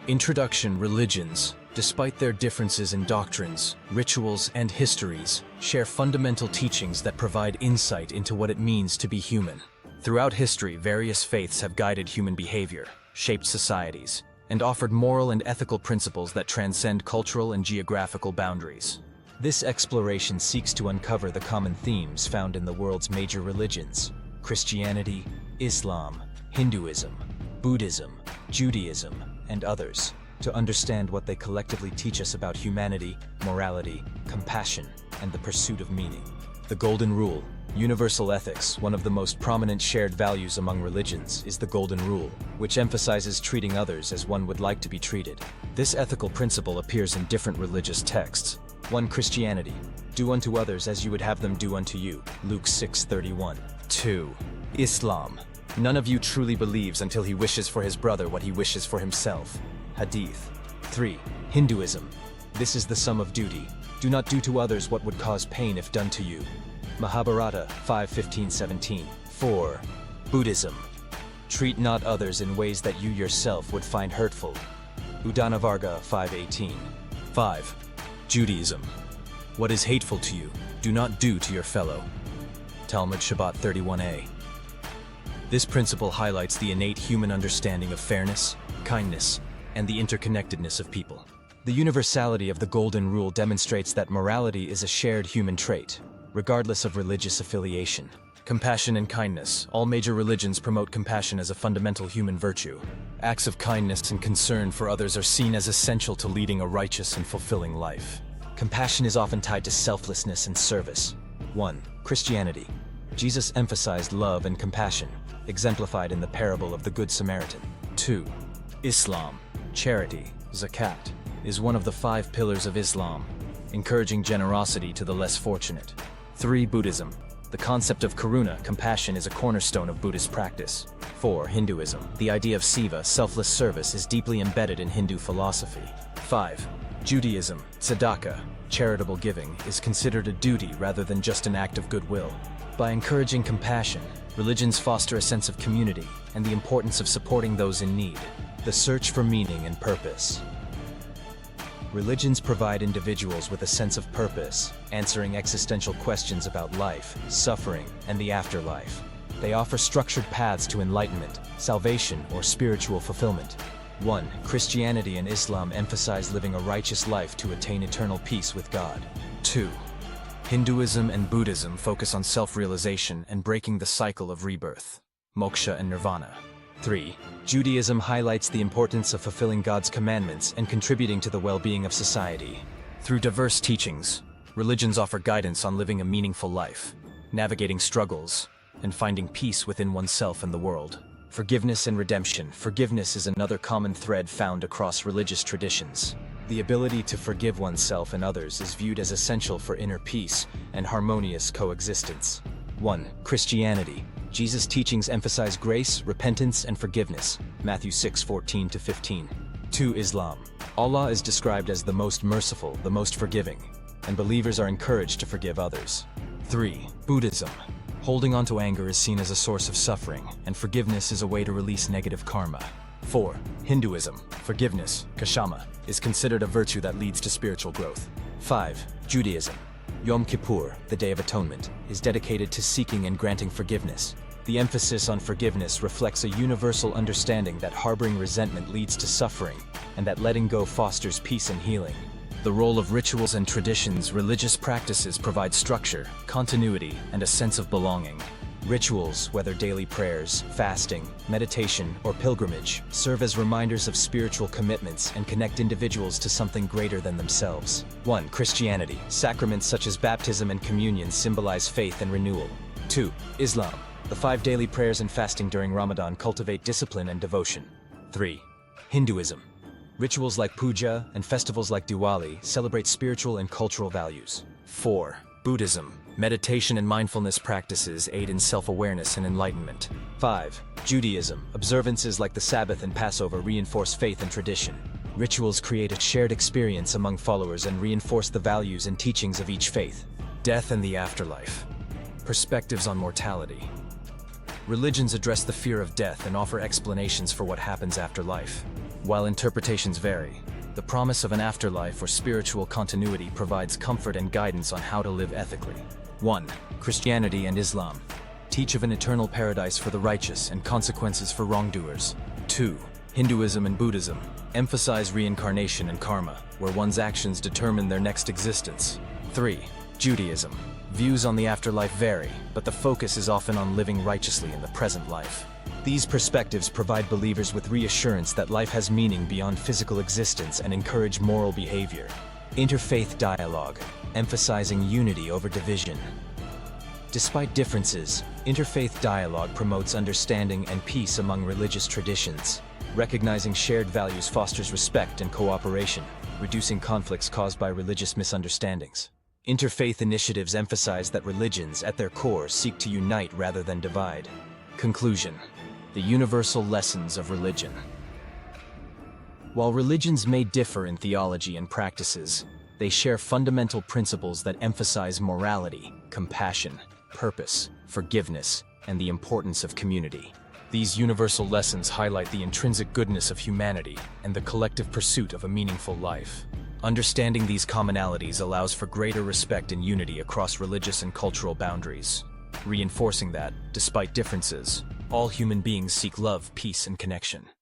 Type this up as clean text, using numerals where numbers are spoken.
Introduction. Religions, despite their differences in doctrines, rituals, and histories, share fundamental teachings that provide insight into what it means to be human. Throughout history, various faiths have guided human behavior, shaped societies, and offered moral and ethical principles that transcend cultural and geographical boundaries. This exploration seeks to uncover the common themes found in the world's major religions: Christianity, Islam, Hinduism, Buddhism, Judaism, and others, to understand what they collectively teach us about humanity, morality, compassion, and the pursuit of meaning. The Golden Rule, universal ethics. One of the most prominent shared values among religions is the Golden Rule, which emphasizes treating others as one would like to be treated. This ethical principle appears in different religious texts. 1. Christianity. Do unto others as you would have them do unto you. Luke 6:31. 2. Islam. None of you truly believes until he wishes for his brother what he wishes for himself. Hadith. 3. Hinduism. This is the sum of duty. Do not do to others what would cause pain if done to you. Mahabharata 5:15-17. 4. Buddhism. Treat not others in ways that you yourself would find hurtful. Udanavarga 5:18. 5. Judaism. What is hateful to you, do not do to your fellow. Talmud Shabbat 31a. This principle highlights the innate human understanding of fairness, kindness, and the interconnectedness of people. The universality of the Golden Rule demonstrates that morality is a shared human trait, regardless of religious affiliation. Compassion and kindness. All major religions promote compassion as a fundamental human virtue. Acts of kindness and concern for others are seen as essential to leading a righteous and fulfilling life. Compassion is often tied to selflessness and service. 1. Christianity. Jesus emphasized love and compassion, exemplified in the parable of the Good Samaritan. 2. Islam. Charity, zakat, is one of the 5 pillars of Islam, encouraging generosity to the less fortunate. 3. Buddhism. The concept of karuna, compassion, is a cornerstone of Buddhist practice. 4. Hinduism. The idea of seva, selfless service, is deeply embedded in Hindu philosophy. 5. Judaism. Tzedakah, charitable giving, is considered a duty rather than just an act of goodwill. By encouraging compassion, religions foster a sense of community and the importance of supporting those in need. The search for meaning and purpose. Religions provide individuals with a sense of purpose, answering existential questions about life, suffering, and the afterlife. They offer structured paths to enlightenment, salvation, or spiritual fulfillment. 1. Christianity and Islam emphasize living a righteous life to attain eternal peace with God. 2. Hinduism and Buddhism focus on self-realization and breaking the cycle of rebirth, moksha and nirvana. 3. Judaism highlights the importance of fulfilling God's commandments and contributing to the well-being of society. Through diverse teachings, religions offer guidance on living a meaningful life, navigating struggles, and finding peace within oneself and the world. Forgiveness and redemption. Forgiveness is another common thread found across religious traditions. The ability to forgive oneself and others is viewed as essential for inner peace and harmonious coexistence. 1. Christianity. Jesus' teachings emphasize grace, repentance, and forgiveness. Matthew 6:14-15. 2. Islam. Allah is described as the most merciful, the most forgiving, and believers are encouraged to forgive others. 3. Buddhism. Holding on to anger is seen as a source of suffering, and forgiveness is a way to release negative karma. 4. Hinduism. Forgiveness, kshama, is considered a virtue that leads to spiritual growth. 5. Judaism. Yom Kippur, the Day of Atonement, is dedicated to seeking and granting forgiveness. The emphasis on forgiveness reflects a universal understanding that harboring resentment leads to suffering, and that letting go fosters peace and healing. The role of rituals and traditions. Religious practices provide structure, continuity, and a sense of belonging. Rituals, whether daily prayers, fasting, meditation, or pilgrimage, serve as reminders of spiritual commitments and connect individuals to something greater than themselves. 1. Christianity. Sacraments such as baptism and communion symbolize faith and renewal. 2. Islam. The 5 daily prayers and fasting during Ramadan cultivate discipline and devotion. 3. Hinduism. Rituals like puja and festivals like Diwali celebrate spiritual and cultural values. 4. Buddhism. Meditation and mindfulness practices aid in self-awareness and enlightenment. 5. Judaism. Observances like the Sabbath and Passover reinforce faith and tradition. Rituals create a shared experience among followers and reinforce the values and teachings of each faith. Death and the afterlife. Perspectives on mortality. Religions address the fear of death and offer explanations for what happens after life. While interpretations vary, the promise of an afterlife or spiritual continuity provides comfort and guidance on how to live ethically. 1. Christianity and Islam teach of an eternal paradise for the righteous and consequences for wrongdoers. 2. Hinduism and Buddhism emphasize reincarnation and karma, where one's actions determine their next existence. 3. Judaism. Views on the afterlife vary, but the focus is often on living righteously in the present life. These perspectives provide believers with reassurance that life has meaning beyond physical existence and encourage moral behavior. Interfaith dialogue, emphasizing unity over division. Despite differences, interfaith dialogue promotes understanding and peace among religious traditions. Recognizing shared values fosters respect and cooperation, reducing conflicts caused by religious misunderstandings. Interfaith initiatives emphasize that religions, at their core, seek to unite rather than divide. Conclusion: the universal lessons of religion. While religions may differ in theology and practices, they share fundamental principles that emphasize morality, compassion, purpose, forgiveness, and the importance of community. These universal lessons highlight the intrinsic goodness of humanity and the collective pursuit of a meaningful life. Understanding these commonalities allows for greater respect and unity across religious and cultural boundaries, reinforcing that, despite differences, all human beings seek love, peace, and connection.